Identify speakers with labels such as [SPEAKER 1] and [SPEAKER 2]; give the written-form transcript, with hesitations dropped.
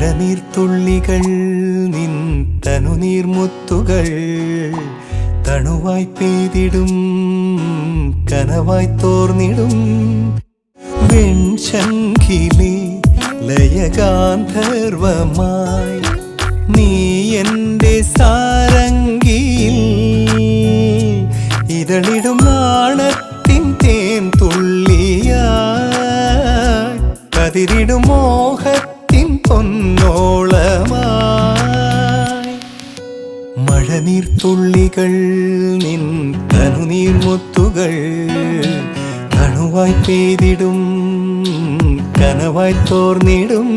[SPEAKER 1] മഴനീർത്തുള്ളികൾ നിൻ തനുനീർമുത്തുകൾ തണുവായി പെയ്തിടും കനവായി തോർന്നിടും വെൺശംഖിലെ ലയഗാന്ധർവമായി നീ എൻ്റെ സാരംഗിയിൽ ഇതളിടും നാണത്തിൻ തേൻ തുള്ളിയായി കതിരിടും മോഹത്തിൻ പൊന്നോളമായി മഴനീർത്തുള്ളികൾ നിൻ തനുനീർമുത്തുകൾ തണുവായി പെയ്തിടും കനവായി തോർന്നിടും